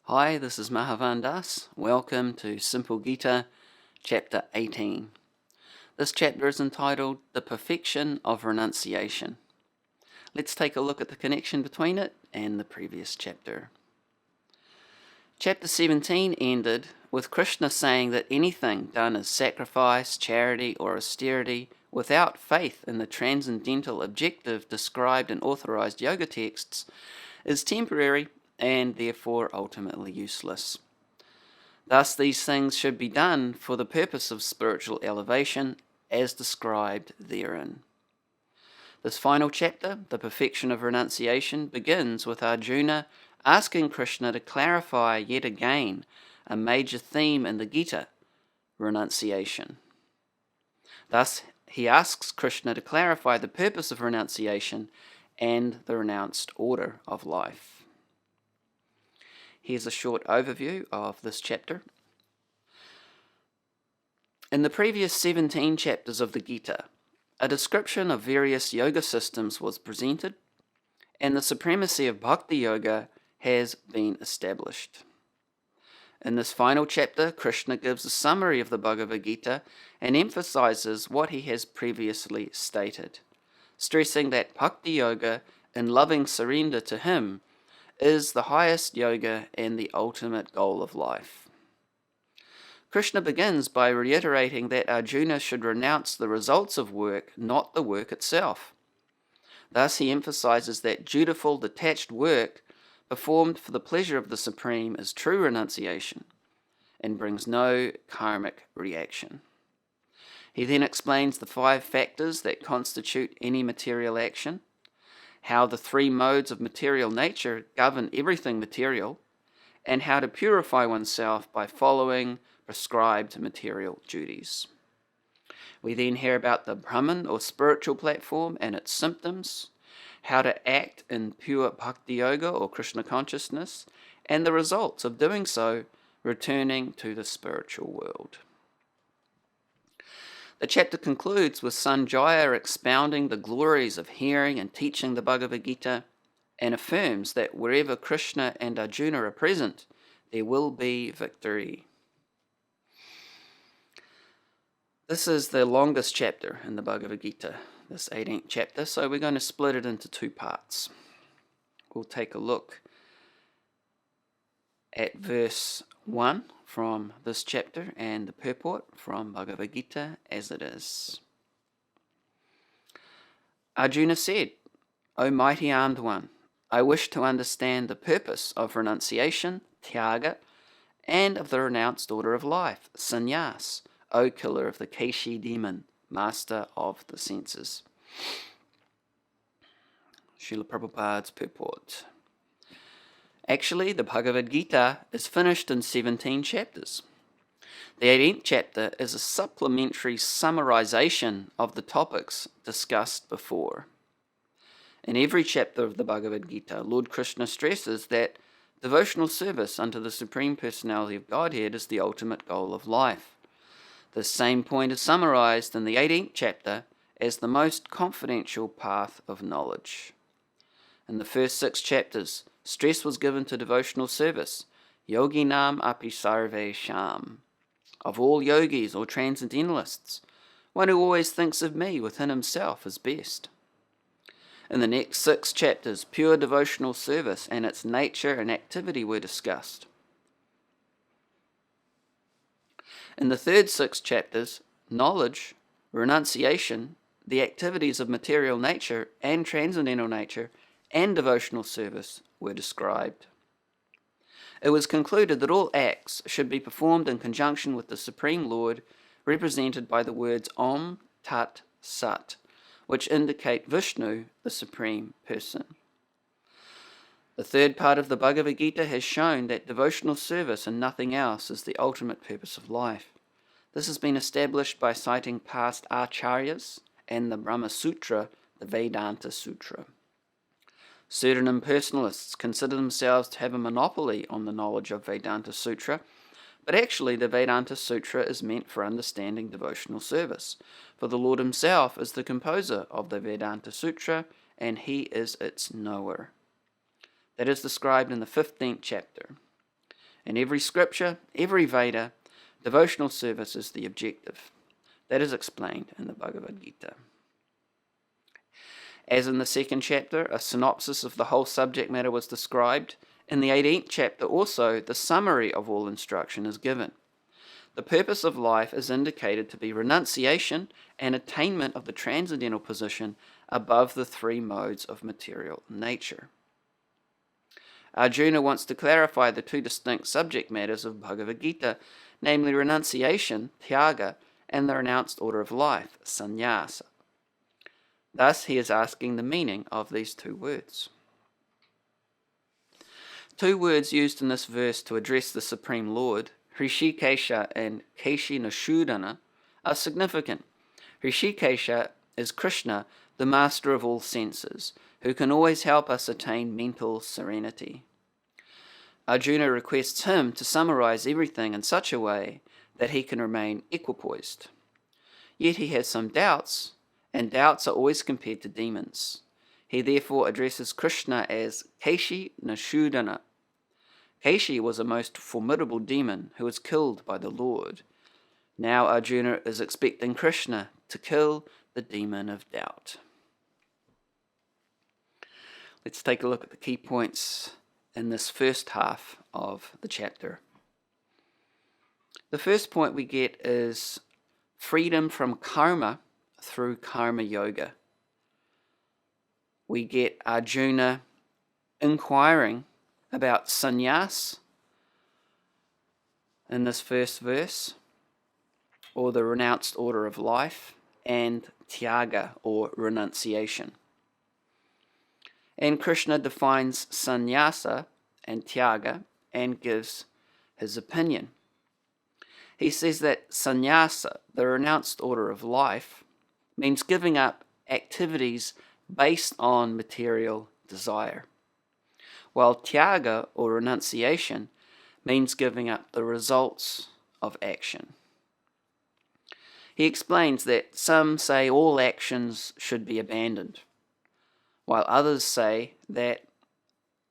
Hi, this is Mahavan Das. Welcome to Simple Gita, Chapter 18. This chapter is entitled The Perfection of Renunciation. Let's take a look at the connection between it and the previous chapter. Chapter 17 ended with Krishna saying that anything done as sacrifice, charity, or austerity without faith in the transcendental objective described in authorised yoga texts is temporary and therefore ultimately useless. Thus, these things should be done for the purpose of spiritual elevation, as described therein. This final chapter, the perfection of renunciation, begins with Arjuna asking Krishna to clarify yet again a major theme in the Gita, renunciation. Thus, he asks Krishna to clarify the purpose of renunciation and the renounced order of life. Here's a short overview of this chapter. In the previous 17 chapters of the Gita, a description of various yoga systems was presented, and the supremacy of Bhakti yoga has been established. In this final chapter, Krishna gives a summary of the Bhagavad Gita and emphasizes what he has previously stated, stressing that Bhakti yoga, in loving surrender to him, is the highest yoga and the ultimate goal of life. Krishna begins by reiterating that Arjuna should renounce the results of work, not the work itself. Thus, he emphasizes that dutiful, detached work performed for the pleasure of the Supreme is true renunciation and brings no karmic reaction. He then explains the 5 factors that constitute any material action, how the 3 modes of material nature govern everything material, and how to purify oneself by following prescribed material duties. We then hear about the Brahman or spiritual platform and its symptoms, how to act in pure Bhakti Yoga or Krishna consciousness, and the results of doing so, returning to the spiritual world. The chapter concludes with Sanjaya expounding the glories of hearing and teaching the Bhagavad Gita, and affirms that wherever Krishna and Arjuna are present, there will be victory. This is the longest chapter in the Bhagavad Gita, this 18th chapter, so we're going to split it into 2 parts. We'll take a look at verse 1 from this chapter and the purport from Bhagavad Gita as it is. Arjuna said, O mighty armed one, I wish to understand the purpose of renunciation, tyaga, and of the renounced order of life, sannyas, O killer of the Keshi demon, master of the senses. Srila Prabhupada's purport. Actually, the Bhagavad Gita is finished in 17 chapters. The 18th chapter is a supplementary summarization of the topics discussed before. In every chapter of the Bhagavad Gita, Lord Krishna stresses that devotional service unto the Supreme Personality of Godhead is the ultimate goal of life. This same point is summarized in the 18th chapter as the most confidential path of knowledge. In the first 6 chapters, stress was given to devotional service, yoginam api sarve sham. Of all yogis or transcendentalists, one who always thinks of me within himself is best. In the next 6 chapters, pure devotional service and its nature and activity were discussed. In the third 6 chapters, knowledge, renunciation, the activities of material nature and transcendental nature, and devotional service were described. It was concluded that all acts should be performed in conjunction with the Supreme Lord, represented by the words Om Tat Sat, which indicate Vishnu, the Supreme Person. The third part of the Bhagavad Gita has shown that devotional service and nothing else is the ultimate purpose of life. This has been established by citing past acharyas and the Brahma Sutra, the Vedanta Sutra. Certain impersonalists consider themselves to have a monopoly on the knowledge of Vedanta Sutra, but actually the Vedanta Sutra is meant for understanding devotional service, for the Lord himself is the composer of the Vedanta Sutra, and he is its knower. That is described in the 15th chapter. In every scripture, every Veda, devotional service is the objective. That is explained in the Bhagavad Gita. As in the second chapter, a synopsis of the whole subject matter was described. In the 18th chapter also, the summary of all instruction is given. The purpose of life is indicated to be renunciation and attainment of the transcendental position above the three modes of material nature. Arjuna wants to clarify the two distinct subject matters of Bhagavad Gita, namely renunciation, tyaga, and the renounced order of life, sannyasa. Thus, he is asking the meaning of these two words. Two words used in this verse to address the Supreme Lord, Hrishikesha and Keshi-Nasudana, are significant. Hrishikesha is Krishna, the master of all senses, who can always help us attain mental serenity. Arjuna requests him to summarize everything in such a way that he can remain equipoised. Yet he has some doubts, and doubts are always compared to demons. He therefore addresses Krishna as Keshi-Nasudana. Keshi was a most formidable demon who was killed by the Lord. Now Arjuna is expecting Krishna to kill the demon of doubt. Let's take a look at the key points in this first half of the chapter. The first point we get is freedom from karma through karma yoga. We get Arjuna inquiring about sannyas in this first verse, or the renounced order of life, and tyaga, or renunciation. And Krishna defines sannyasa and tyaga and gives his opinion. He says that sannyasa, the renounced order of life, means giving up activities based on material desire, while tyaga, or renunciation, means giving up the results of action. He explains that some say all actions should be abandoned, while others say that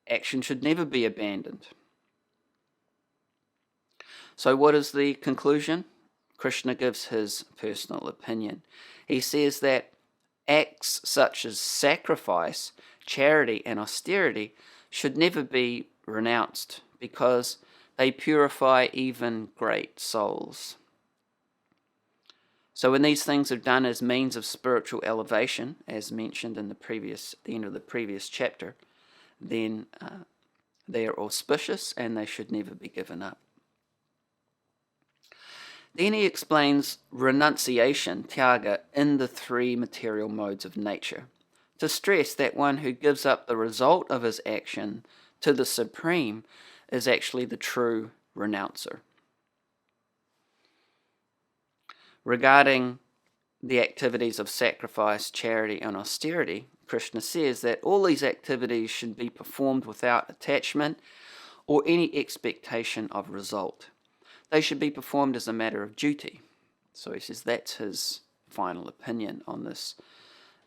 action should never be abandoned. So what is the conclusion? Krishna gives his personal opinion. He says that acts such as sacrifice, charity, and austerity should never be renounced because they purify even great souls. So when these things are done as means of spiritual elevation, as mentioned in the end of the previous chapter, then they are auspicious and they should never be given up. Then he explains renunciation, tyaga, in the three material modes of nature, to stress that one who gives up the result of his action to the Supreme is actually the true renouncer. Regarding the activities of sacrifice, charity, and austerity, Krishna says that all these activities should be performed without attachment or any expectation of result. They should be performed as a matter of duty. So he says that's his final opinion on this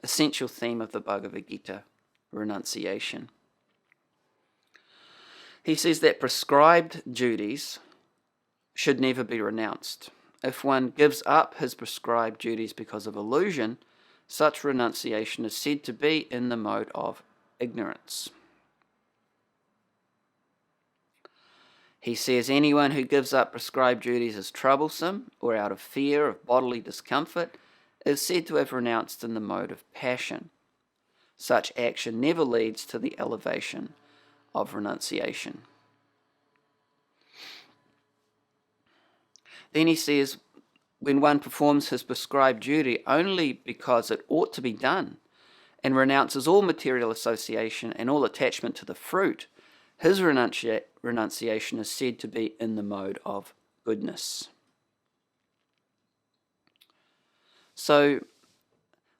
essential theme of the Bhagavad Gita, renunciation. He says that prescribed duties should never be renounced. If one gives up his prescribed duties because of illusion, such renunciation is said to be in the mode of ignorance. He says anyone who gives up prescribed duties as troublesome or out of fear of bodily discomfort is said to have renounced in the mode of passion. Such action never leads to the elevation of renunciation. Then he says, when one performs his prescribed duty only because it ought to be done and renounces all material association and all attachment to the fruit, his renunciation is said to be in the mode of goodness. So,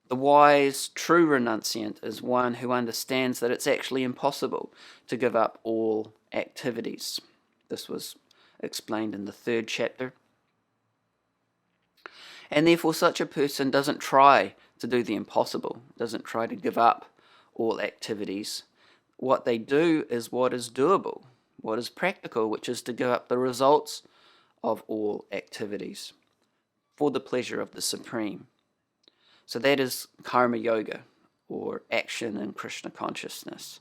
the wise, true renunciant is one who understands that it's actually impossible to give up all activities. This was explained in the third chapter. And therefore such a person doesn't try to do the impossible, doesn't try to give up all activities. What they do is what is doable, what is practical, which is to give up the results of all activities for the pleasure of the Supreme. So that is karma yoga, or action in Krishna consciousness.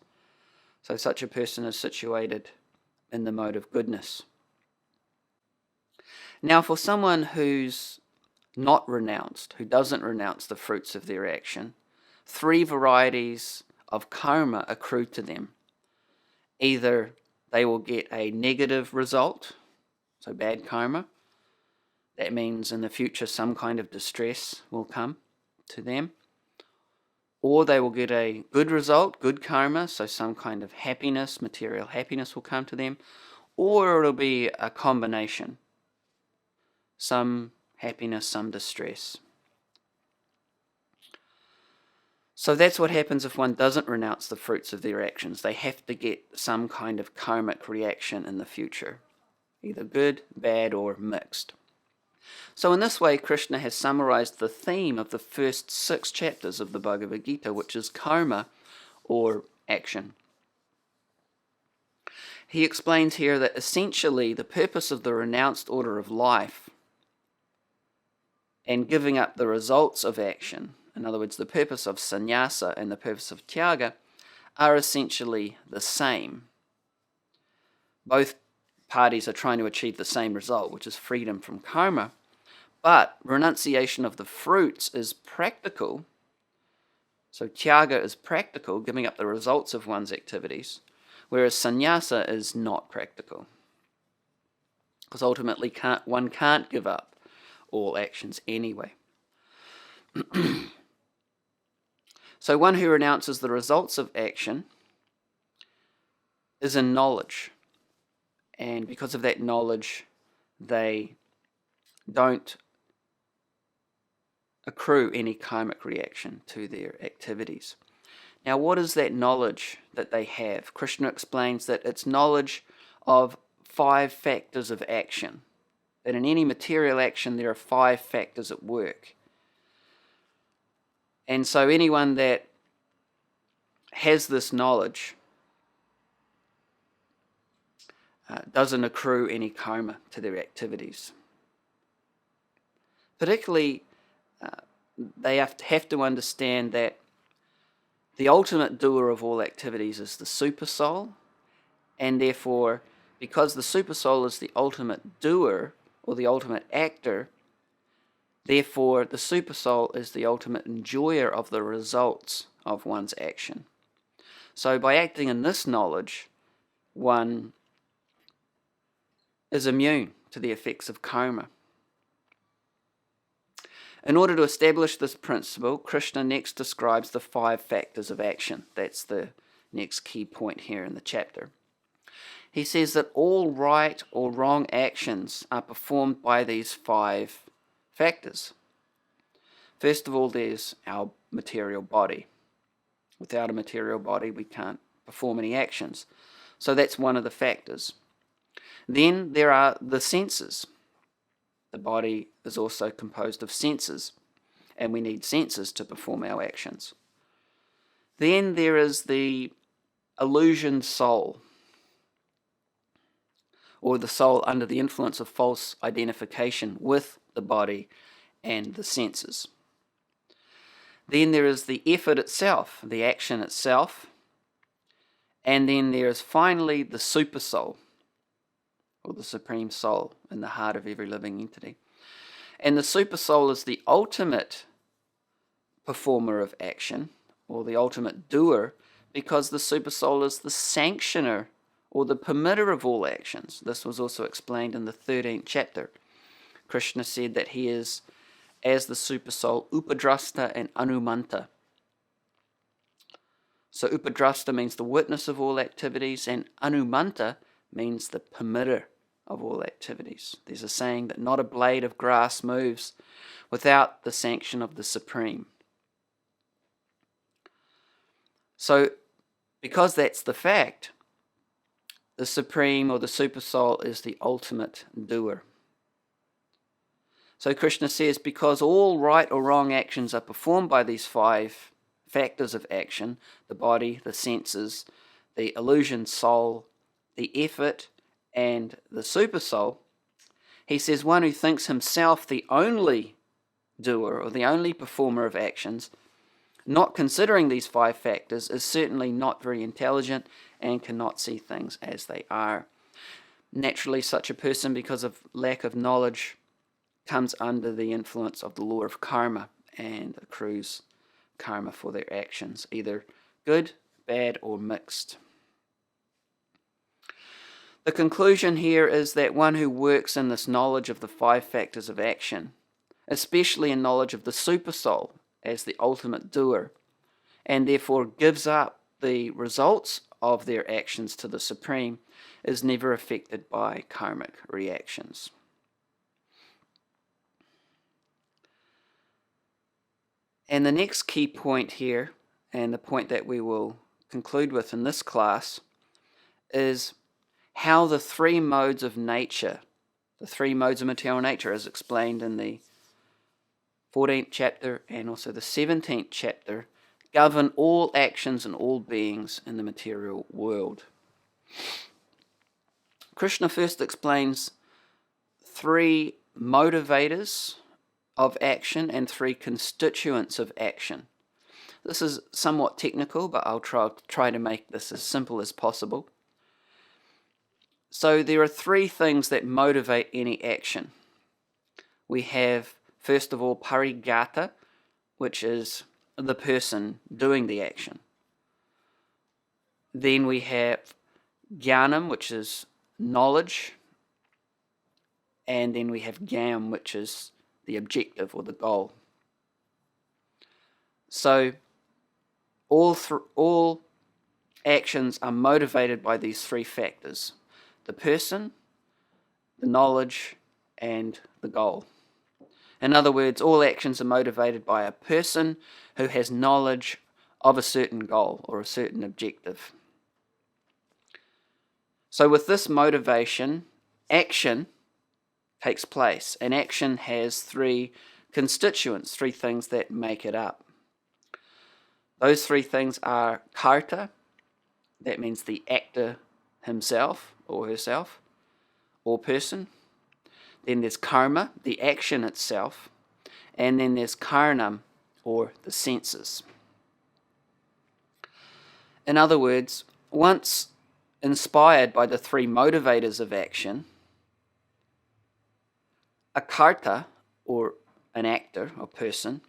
So such a person is situated in the mode of goodness. Now, for someone who's not renounced, who doesn't renounce the fruits of their action, 3 varieties of karma accrue to them. Either they will get a negative result, so bad karma. That means in the future some kind of distress will come to them. Or they will get a good result, good karma, so some kind of happiness, material happiness will come to them. Or it'll be a combination, some happiness, some distress. So that's what happens if one doesn't renounce the fruits of their actions. They have to get some kind of karmic reaction in the future, either good, bad, or mixed. So in this way, Krishna has summarized the theme of the first 6 chapters of the Bhagavad Gita, which is karma, or action. He explains here that essentially the purpose of the renounced order of life and giving up the results of action, in other words, the purpose of sannyasa and the purpose of tyaga, are essentially the same. Both parties are trying to achieve the same result, which is freedom from karma. But renunciation of the fruits is practical. So tyaga is practical, giving up the results of one's activities, whereas sannyasa is not practical. Because ultimately one can't give up all actions anyway. So one who renounces the results of action is in knowledge. And because of that knowledge, they don't accrue any karmic reaction to their activities. Now, what is that knowledge that they have? Krishna explains that it's knowledge of 5 factors of action. That in any material action, there are 5 factors at work. And so anyone that has this knowledge doesn't accrue any karma to their activities. Particularly, they have to understand that the ultimate doer of all activities is the supersoul, and therefore, because the supersoul is the ultimate doer, or the ultimate actor, therefore the supersoul is the ultimate enjoyer of the results of one's action. So by acting in this knowledge, one is immune to the effects of karma. In order to establish this principle, Krishna next describes the 5 factors of action. That's the next key point here in the chapter. He says that all right or wrong actions are performed by these 5 factors. First of all, there's our material body. Without a material body, we can't perform any actions. So that's one of the factors. Then there are the senses. The body is also composed of senses, and we need senses to perform our actions. Then there is the illusion soul, or the soul under the influence of false identification with the body and the senses. Then there is the effort itself, the action itself, and then there is finally the supersoul, or the supreme soul in the heart of every living entity. And the supersoul is the ultimate performer of action, or the ultimate doer, because the supersoul is the sanctioner, or the permitter of all actions. This was also explained in the 13th chapter. Krishna said that he is, as the supersoul, upadrasta and anumanta. So upadrasta means the witness of all activities, and anumanta means the permitter of all activities. There's a saying that not a blade of grass moves without the sanction of the Supreme. So, because that's the fact, the Supreme or the Supersoul is the ultimate doer. So Krishna says, because all right or wrong actions are performed by these 5 factors of action, the body, the senses, the illusion soul, the effort, and the supersoul, he says one who thinks himself the only doer or the only performer of actions, not considering these 5 factors, is certainly not very intelligent and cannot see things as they are. Naturally, such a person, because of lack of knowledge, comes under the influence of the law of karma and accrues karma for their actions, either good, bad, or mixed. The conclusion here is that one who works in this knowledge of the 5 factors of action, especially in knowledge of the supersoul as the ultimate doer, and therefore gives up the results of their actions to the Supreme, is never affected by karmic reactions. And the next key point here, and the point that we will conclude with in this class, is how the 3 modes of nature, the 3 modes of material nature, as explained in the 14th chapter and also the 17th chapter, govern all actions and all beings in the material world. Krishna first explains 3 motivators of action and 3 constituents of action. This is somewhat technical, but I'll try to make this as simple as possible. So there are 3 things that motivate any action. We have, first of all, parigata, which is the person doing the action. Then we have jnanam, which is knowledge. And then we have gam, which is the objective or the goal. So all actions are motivated by these 3 factors: the person, the knowledge, and the goal. In other words, all actions are motivated by a person who has knowledge of a certain goal or a certain objective. So with this motivation, action takes place, and action has 3 constituents, 3 things that make it up. Those 3 things are karta, that means the actor himself or herself or person. Then there's karma, the action itself, and then there's karanam, or the senses. In other words, once inspired by the 3 motivators of action, a karta, or an actor or person,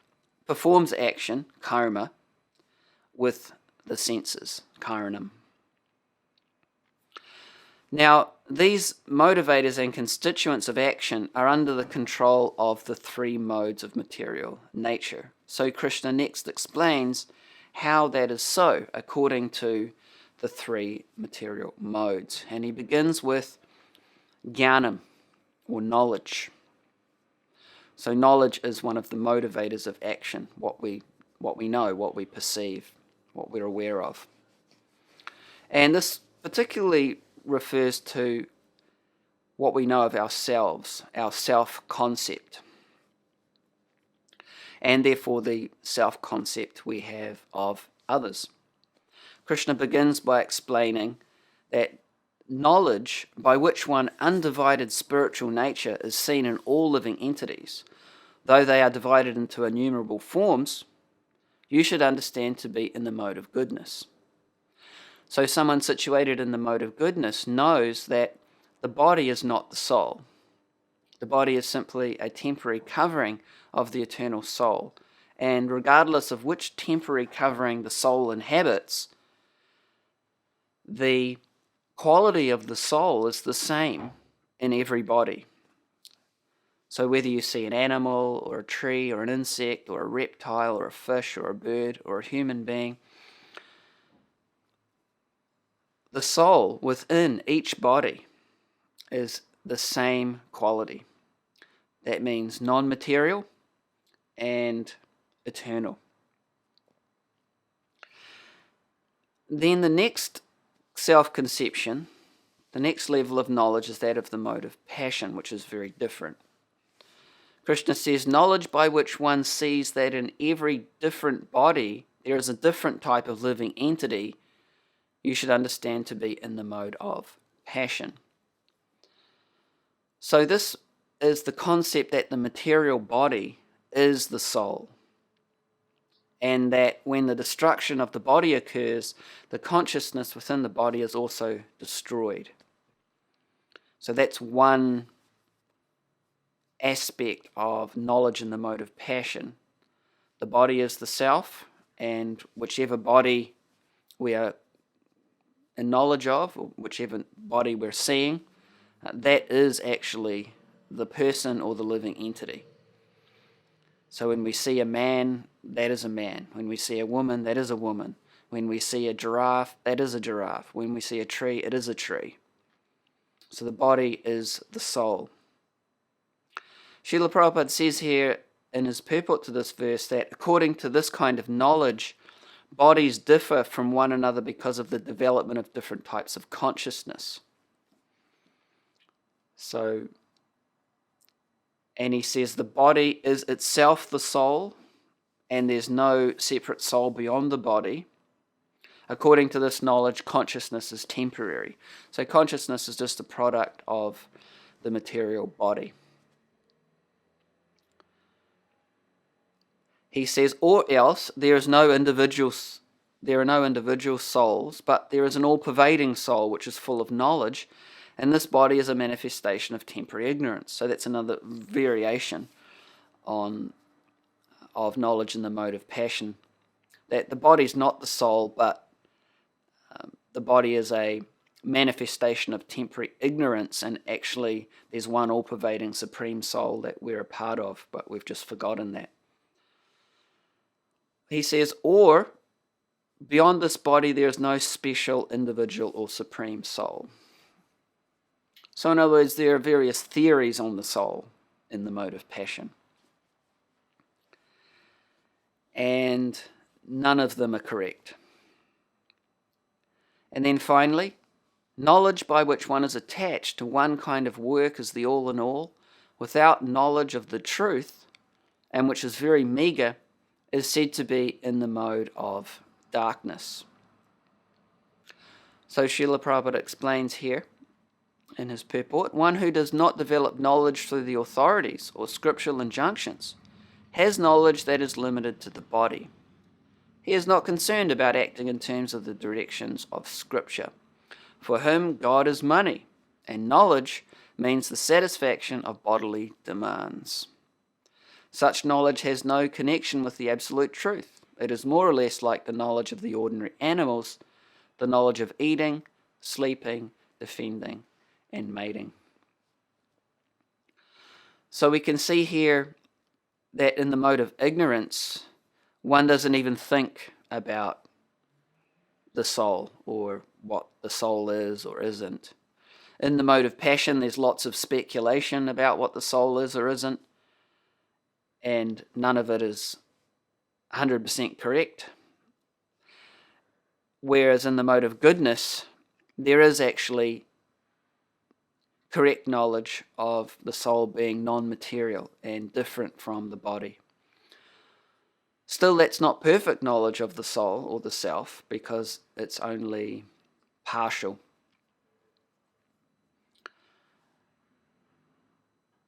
performs action, karma, with the senses, karanam. Now, these motivators and constituents of action are under the control of the 3 modes of material nature. So Krishna next explains how that is so according to the 3 material modes. And he begins with jnanam, or knowledge. So knowledge is one of the motivators of action, what we know, what we perceive, what we're aware of. And this particularly refers to what we know of ourselves, our self-concept, and therefore the self-concept we have of others. Krishna begins by explaining that knowledge by which one undivided spiritual nature is seen in all living entities, though they are divided into innumerable forms, you should understand to be in the mode of goodness. So someone situated in the mode of goodness knows that the body is not the soul. The body is simply a temporary covering of the eternal soul. And regardless of which temporary covering the soul inhabits, the quality of the soul is the same in every body. So whether you see an animal or a tree or an insect or a reptile or a fish or a bird or a human being, the soul within each body is the same quality. That means non-material and eternal. Then the next self-conception, the next level of knowledge, is that of the mode of passion, which is very different. Krishna says, knowledge by which one sees that in every different body there is a different type of living entity, you should understand to be in the mode of passion. So this is the concept that the material body is the soul, and that when the destruction of the body occurs, the consciousness within the body is also destroyed. So that's one aspect of knowledge in the mode of passion. The body is the self, and whichever body we are in knowledge of, or whichever body we're seeing, that is actually the person or the living entity. So when we see a man, that is a man. When we see a woman, that is a woman. When we see a giraffe, that is a giraffe. When we see a tree, it is a tree. So the body is the soul. Srila Prabhupada says here in his purport to this verse that according to this kind of knowledge, bodies differ from one another because of the development of different types of consciousness. And he says the body is itself the soul, and there's no separate soul beyond the body. According to this knowledge, consciousness is temporary. So consciousness is just a product of the material body. He says, or else there are no individual souls, but there is an all-pervading soul which is full of knowledge, and this body is a manifestation of temporary ignorance. So that's another variation of knowledge in the mode of passion. That the body is not the soul, but the body is a manifestation of temporary ignorance, and actually there's one all-pervading supreme soul that we're a part of, but we've just forgotten that. He says, or beyond this body there is no special individual or supreme soul. So in other words, there are various theories on the soul in the mode of passion. And none of them are correct. And then finally, knowledge by which one is attached to one kind of work as the all in all, without knowledge of the truth, and which is very meagre, is said to be in the mode of darkness. So Srila Prabhupada explains here in his purport, one who does not develop knowledge through the authorities or scriptural injunctions has knowledge that is limited to the body. He is not concerned about acting in terms of the directions of Scripture. For him, God is money, and knowledge means the satisfaction of bodily demands. Such knowledge has no connection with the absolute truth. It is more or less like the knowledge of the ordinary animals, the knowledge of eating, sleeping, defending, and mating. So we can see here that in the mode of ignorance, one doesn't even think about the soul or what the soul is or isn't. In the mode of passion, there's lots of speculation about what the soul is or isn't, and none of it is 100% correct. Whereas in the mode of goodness, there is actually correct knowledge of the soul being non-material and different from the body. Still, that's not perfect knowledge of the soul or the self, because it's only partial.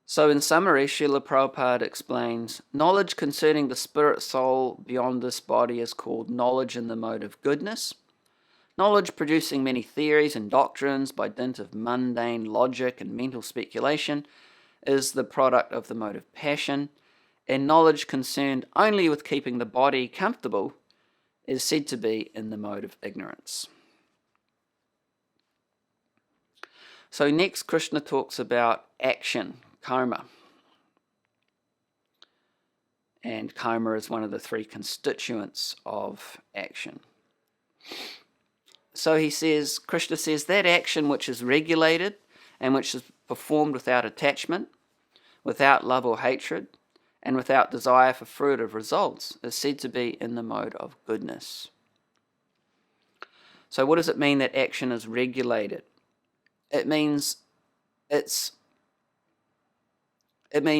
So in summary, Srila Prabhupada explains, knowledge concerning the spirit soul beyond this body is called knowledge in the mode of goodness. Knowledge producing many theories and doctrines by dint of mundane logic and mental speculation is the product of the mode of passion, and knowledge concerned only with keeping the body comfortable is said to be in the mode of ignorance. So next, Krishna talks about action, karma. And karma is one of the three constituents of action. So he says, Krishna says, that action which is regulated and which is performed without attachment, without love or hatred, and without desire for fruit of results is said to be in the mode of goodness. So what does it mean that action is regulated? It means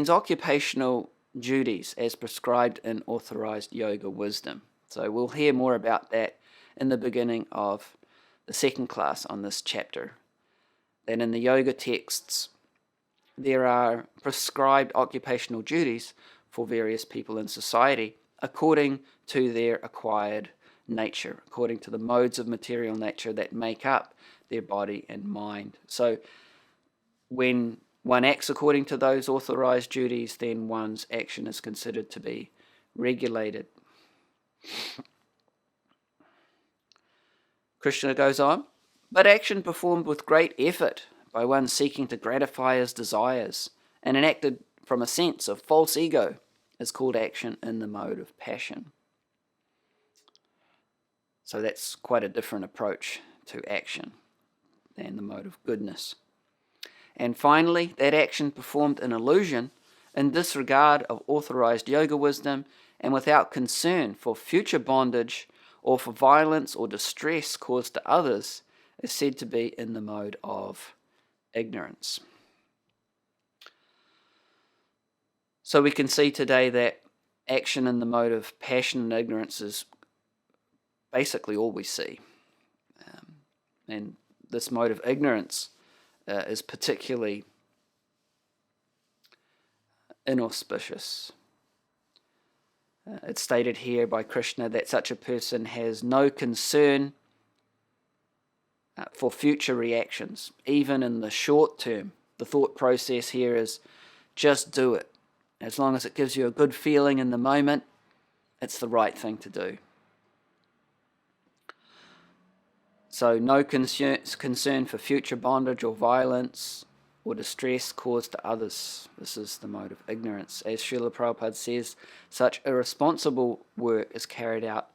occupational duties as prescribed in authorised yoga wisdom. So we'll hear more about that in the beginning of the second class on this chapter that in the yoga texts there are prescribed occupational duties for various people in society according to their acquired nature, according to the modes of material nature that make up their body and mind. So when one acts according to those authorized duties, then one's action is considered to be regulated. Krishna goes on, but action performed with great effort by one seeking to gratify his desires and enacted from a sense of false ego is called action in the mode of passion. So that's quite a different approach to action than the mode of goodness. And finally, that action performed in illusion, in disregard of authorized yoga wisdom, and without concern for future bondage or for violence or distress caused to others, is said to be in the mode of ignorance. So we can see today that action in the mode of passion and ignorance is basically all we see. And this mode of ignorance is particularly inauspicious. It's stated here by Krishna that such a person has no concern for future reactions, even in the short term. The thought process here is just do it. As long as it gives you a good feeling in the moment, it's the right thing to do. So no concern for future bondage or violence or distress caused to others. This is the mode of ignorance. As Srila Prabhupada says, such irresponsible work is carried out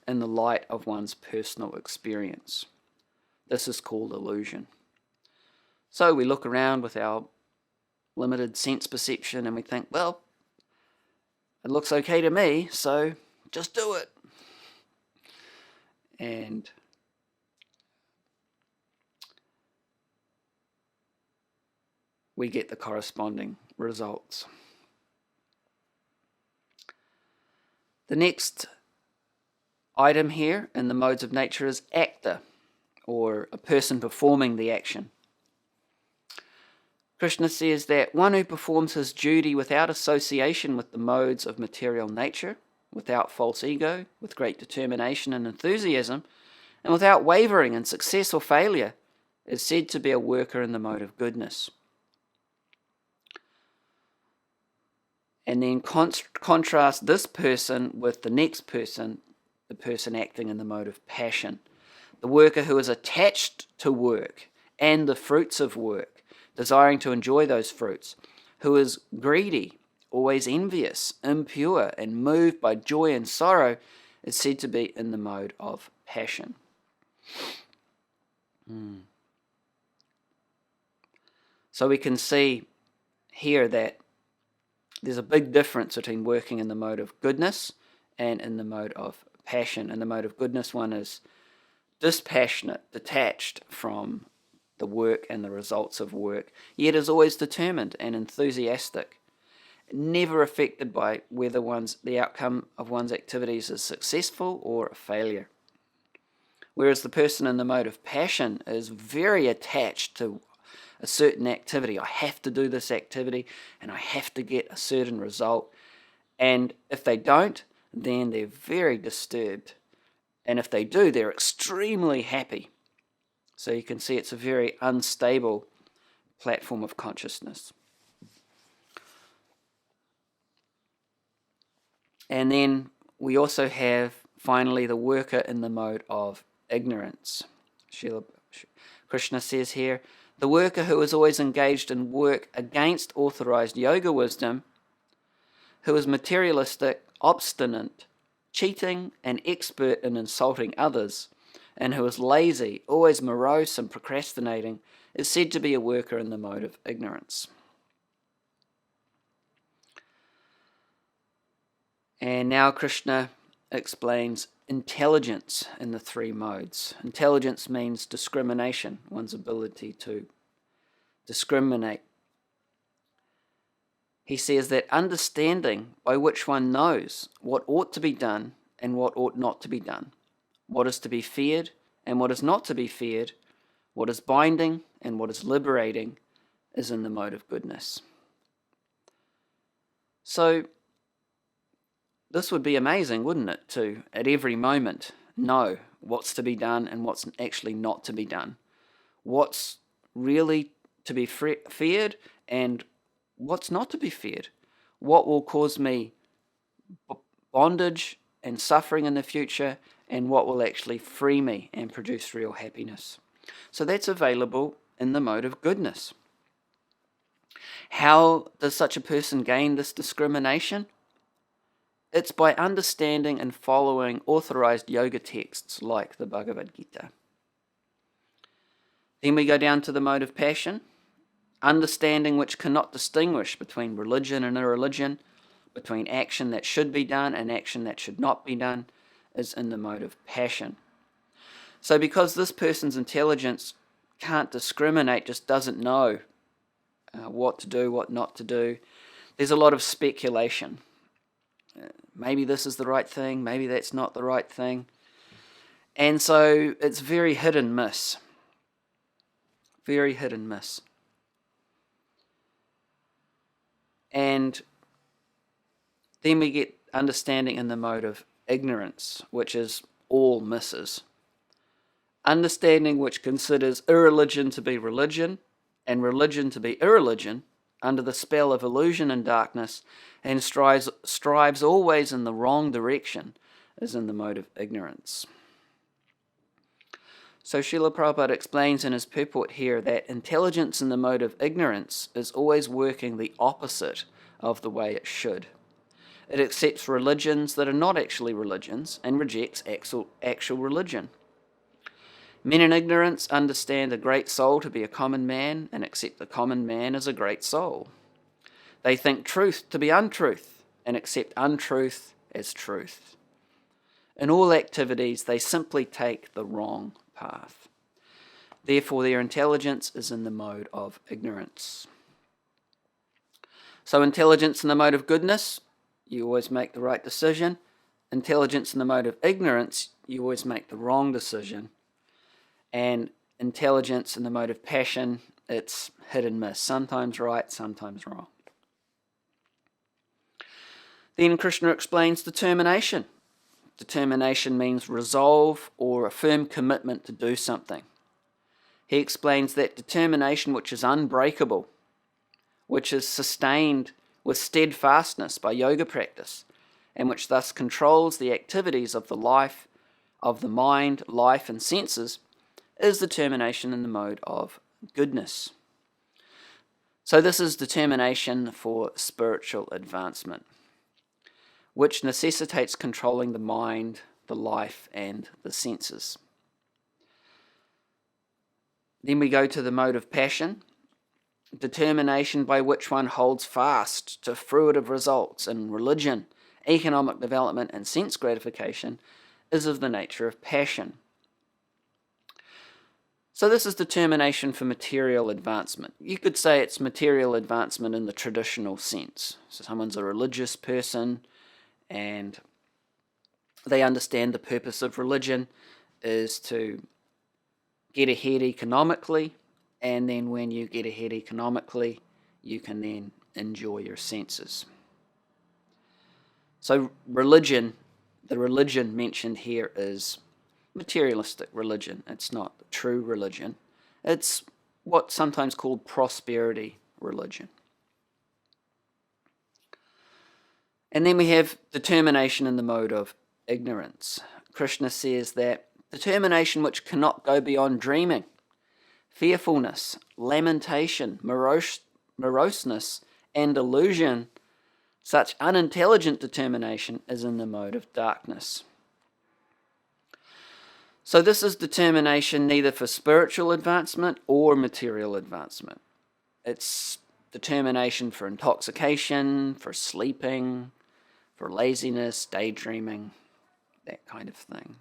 in the light of one's personal experience. This is called illusion. So we look around with our limited sense perception and we think, well, it looks okay to me, so just do it. And we get the corresponding results. The next item here in the modes of nature is actor, or a person performing the action. Krishna says that one who performs his duty without association with the modes of material nature, without false ego, with great determination and enthusiasm, and without wavering in success or failure, is said to be a worker in the mode of goodness. And then contrast this person with the next person, the person acting in the mode of passion. The worker who is attached to work and the fruits of work, desiring to enjoy those fruits, who is greedy, always envious, impure, and moved by joy and sorrow, is said to be in the mode of passion. So we can see here that there's a big difference between working in the mode of goodness and in the mode of passion. In the mode of goodness, one is dispassionate, detached from the work and the results of work, yet is always determined and enthusiastic, never affected by whether the outcome of one's activities is successful or a failure. Whereas the person in the mode of passion is very attached to a certain activity. I have to do this activity and I have to get a certain result. And if they don't, then they're very disturbed. And if they do, they're extremely happy. So you can see it's a very unstable platform of consciousness. And then we also have, finally, the worker in the mode of ignorance. Krishna says here, the worker who is always engaged in work against authorized yoga wisdom, who is materialistic, obstinate, cheating, and expert in insulting others, and who is lazy, always morose and procrastinating, is said to be a worker in the mode of ignorance. And now Krishna explains intelligence in the three modes. Intelligence means discrimination, one's ability to discriminate. He says that understanding by which one knows what ought to be done and what ought not to be done, what is to be feared and what is not to be feared, What is binding and what is liberating is in the mode of goodness. So this would be amazing, wouldn't it, to at every moment know what's to be done and what's actually not to be done. What's really to be feared and what's not to be feared. What will cause me bondage and suffering in the future, and what will actually free me and produce real happiness. So that's available in the mode of goodness. How does such a person gain this discrimination? It's by understanding and following authorized yoga texts like the Bhagavad Gita. Then we go down to the mode of passion, understanding which cannot distinguish between religion and irreligion, between action that should be done and action that should not be done, is in the mode of passion. So because this person's intelligence can't discriminate, just doesn't know what to do, what not to do, there's a lot of speculation. Maybe this is the right thing, maybe that's not the right thing. And so it's very hit and miss. Very hit and miss. And then we get understanding in the mode of ignorance, which is all misses. Understanding which considers irreligion to be religion and religion to be irreligion under the spell of illusion and darkness, and strives always in the wrong direction, is in the mode of ignorance. So Srila Prabhupada explains in his purport here that intelligence in the mode of ignorance is always working the opposite of the way it should. It accepts religions that are not actually religions and rejects actual religion. Men in ignorance understand a great soul to be a common man and accept the common man as a great soul. They think truth to be untruth and accept untruth as truth. In all activities, they simply take the wrong path. Therefore, their intelligence is in the mode of ignorance. So intelligence in the mode of goodness, you always make the right decision. Intelligence in the mode of ignorance, you always make the wrong decision. And intelligence in the mode of passion, it's hit and miss. Sometimes right, sometimes wrong. Then Krishna explains determination. Determination means resolve or a firm commitment to do something. He explains that determination which is unbreakable, which is sustained with steadfastness by yoga practice, and which thus controls the activities of the life, of the mind, life, and senses, is determination in the mode of goodness. So this is determination for spiritual advancement, which necessitates controlling the mind, the life, and the senses. Then we go to the mode of passion, determination by which one holds fast to fruitive results in religion, economic development, and sense gratification, is of the nature of passion. So this is determination for material advancement. You could say it's material advancement in the traditional sense. So someone's a religious person and they understand the purpose of religion is to get ahead economically, and then when you get ahead economically, you can then enjoy your senses. So religion, the religion mentioned here is materialistic religion. It's not true religion. It's what's sometimes called prosperity religion. And then we have determination in the mode of ignorance. Krishna says that determination which cannot go beyond dreaming, fearfulness, lamentation, moroseness, and illusion, such unintelligent determination is in the mode of darkness. So this is determination neither for spiritual advancement or material advancement. It's determination for intoxication, for sleeping, for laziness, daydreaming, that kind of thing.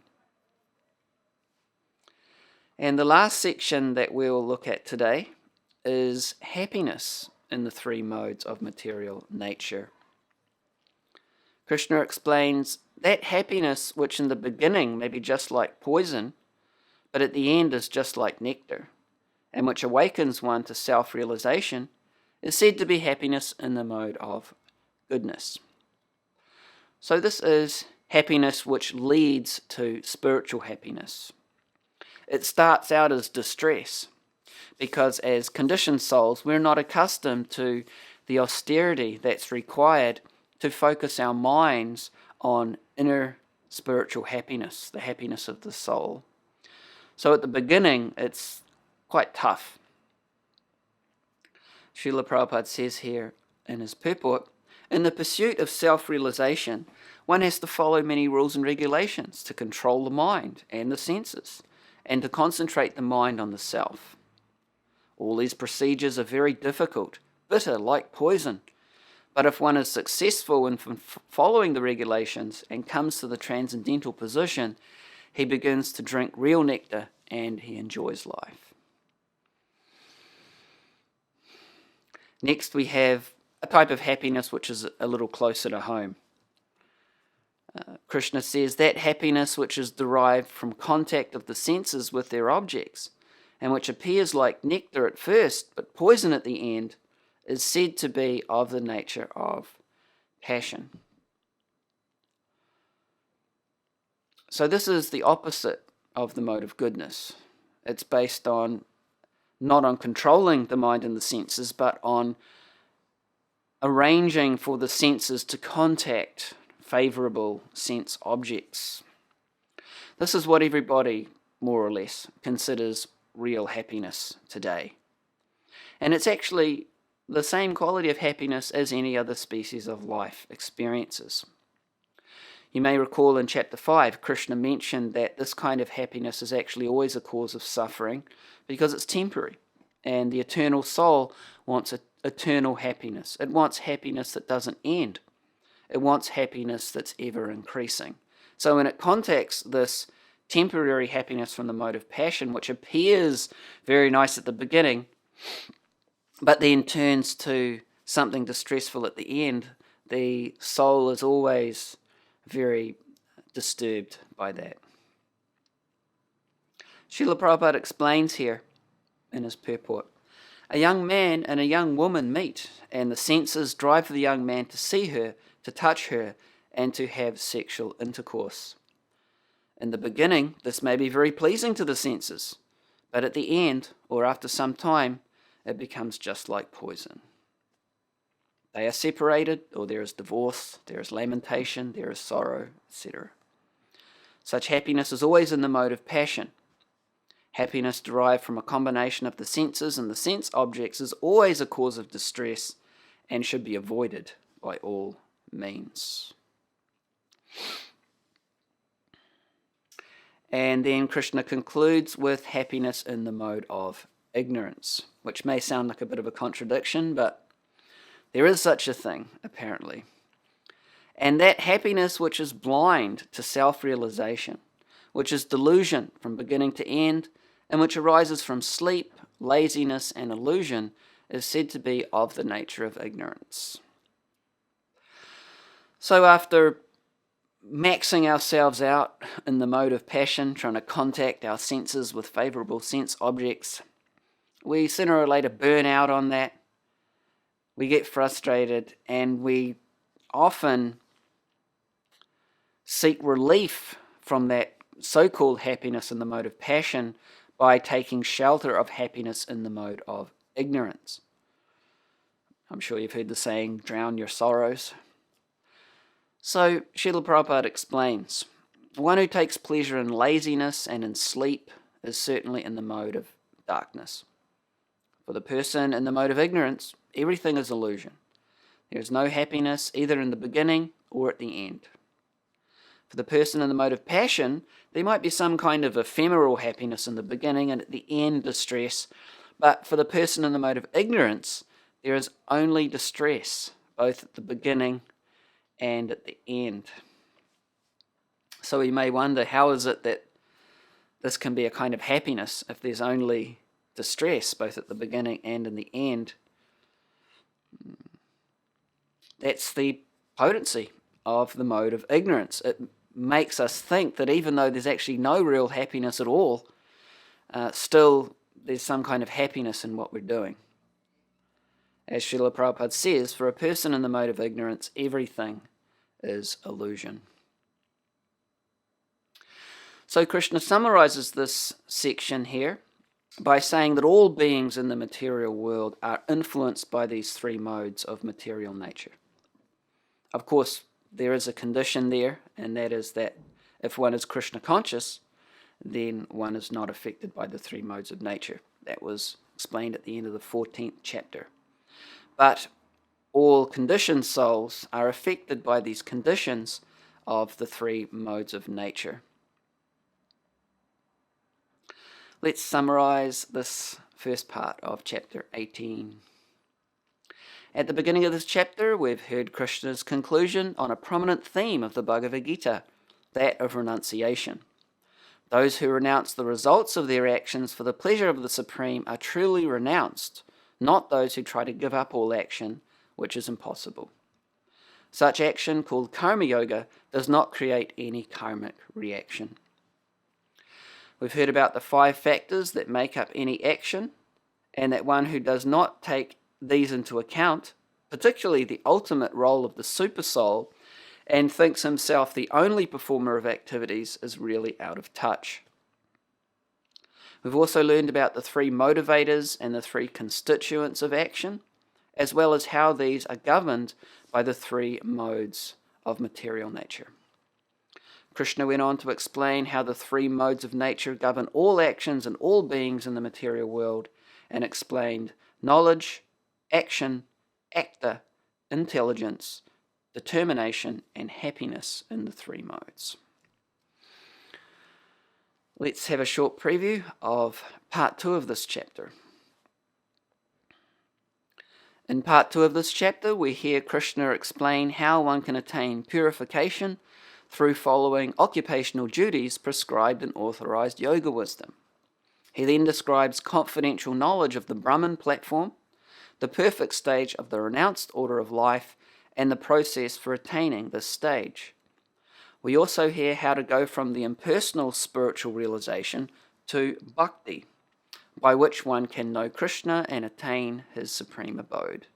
And the last section that we'll look at today is happiness in the three modes of material nature. Krishna explains that happiness, which in the beginning may be just like poison, but at the end is just like nectar. and which awakens one to self-realization, is said to be happiness in the mode of goodness. So this is happiness which leads to spiritual happiness. It starts out as distress, because as conditioned souls, we're not accustomed to the austerity that's required to focus our minds on inner spiritual happiness, the happiness of the soul. So at the beginning, it's quite tough. Srila Prabhupada says here in his purport, in the pursuit of self-realization, one has to follow many rules and regulations to control the mind and the senses, and to concentrate the mind on the self. All these procedures are very difficult, bitter like poison, but if one is successful in following the regulations and comes to the transcendental position, he begins to drink real nectar and he enjoys life. Next we have a type of happiness which is a little closer to home. Krishna says that happiness which is derived from contact of the senses with their objects, and which appears like nectar at first but poison at the end, is said to be of the nature of passion. So this is the opposite of the mode of goodness. It's based on not on controlling the mind and the senses, but on arranging for the senses to contact favorable sense objects. This is what everybody, more or less, considers real happiness today. And it's actually the same quality of happiness as any other species of life experiences. You may recall in chapter 5, Krishna mentioned that this kind of happiness is actually always a cause of suffering because it's temporary. And the eternal soul wants eternal happiness. It wants happiness that doesn't end. It wants happiness that's ever increasing. So when it contacts this temporary happiness from the mode of passion, which appears very nice at the beginning, but then turns to something distressful at the end, the soul is always very disturbed by that. Srila Prabhupada explains here in his purport, a young man and a young woman meet, and the senses drive the young man to see her, to touch her, and to have sexual intercourse. In the beginning, this may be very pleasing to the senses, but at the end, or after some time, it becomes just like poison. They are separated, or there is divorce, there is lamentation, there is sorrow, etc. Such happiness is always in the mode of passion. Happiness derived from a combination of the senses and the sense objects is always a cause of distress and should be avoided by all means. And then Krishna concludes with happiness in the mode of ignorance, which may sound like a bit of a contradiction, but there is such a thing, apparently. And that happiness which is blind to self-realization, which is delusion from beginning to end, and which arises from sleep, laziness, and illusion, is said to be of the nature of ignorance. So after maxing ourselves out in the mode of passion, trying to contact our senses with favorable sense objects, we sooner or later burn out on that. We get frustrated, and we often seek relief from that so-called happiness in the mode of passion by taking shelter of happiness in the mode of ignorance. I'm sure you've heard the saying, drown your sorrows. So Srila Prabhupada explains, one who takes pleasure in laziness and in sleep is certainly in the mode of darkness. For the person in the mode of ignorance, everything is illusion. There is no happiness either in the beginning or at the end. For the person in the mode of passion, there might be some kind of ephemeral happiness in the beginning and at the end distress, but for the person in the mode of ignorance, there is only distress, both at the beginning and at the end. So we may wonder, how is it that this can be a kind of happiness if there's only distress, both at the beginning and in the end? That's the potency of the mode of ignorance. It makes us think that even though there's actually no real happiness at all, still there's some kind of happiness in what we're doing. As Srila Prabhupada says, for a person in the mode of ignorance, everything is illusion. So Krishna summarizes this section here by saying that all beings in the material world are influenced by these three modes of material nature. Of course, there is a condition there, and that is that if one is Krishna conscious, then one is not affected by the three modes of nature. That was explained at the end of the 14th chapter. But all conditioned souls are affected by these conditions of the three modes of nature. Let's summarize this first part of chapter 18. At the beginning of this chapter, we've heard Krishna's conclusion on a prominent theme of the Bhagavad Gita, that of renunciation. Those who renounce the results of their actions for the pleasure of the Supreme are truly renounced, not those who try to give up all action, which is impossible. Such action, called karma yoga, does not create any karmic reaction. We've heard about the 5 factors that make up any action, and that one who does not take these into account, particularly the ultimate role of the supersoul, and thinks himself the only performer of activities, is really out of touch. We've also learned about the 3 motivators and the 3 constituents of action, as well as how these are governed by the 3 modes of material nature. Krishna went on to explain how the 3 modes of nature govern all actions and all beings in the material world, and explained knowledge, action, actor, intelligence, determination, and happiness in the 3 modes. Let's have a short preview of part 2 of this chapter. In part 2 of this chapter, we hear Krishna explain how one can attain purification through following occupational duties prescribed in authorised yoga wisdom. He then describes confidential knowledge of the Brahman platform, the perfect stage of the renounced order of life, and the process for attaining this stage. We also hear how to go from the impersonal spiritual realization to Bhakti, by which one can know Krishna and attain his supreme abode.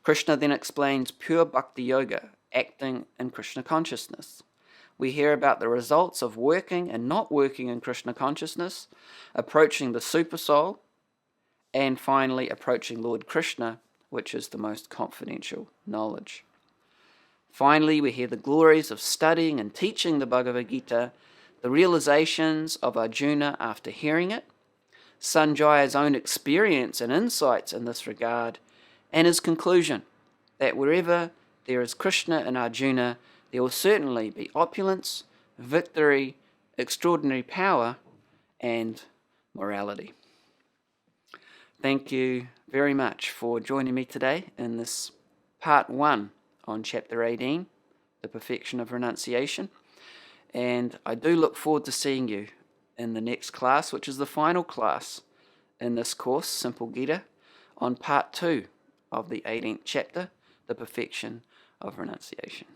Krishna then explains pure Bhakti Yoga, acting in Krishna consciousness. We hear about the results of working and not working in Krishna consciousness, approaching the Supersoul, and finally approaching Lord Krishna, which is the most confidential knowledge. Finally, we hear the glories of studying and teaching the Bhagavad Gita, the realizations of Arjuna after hearing it, Sanjaya's own experience and insights in this regard, and his conclusion that wherever there is Krishna and Arjuna, there will certainly be opulence, victory, extraordinary power, and morality. Thank you very much for joining me today in this part 1 on chapter 18, the perfection of renunciation. And I do look forward to seeing you in the next class, which is the final class in this course, Simple Gita, on part 2 of the 18th chapter, the perfection of renunciation.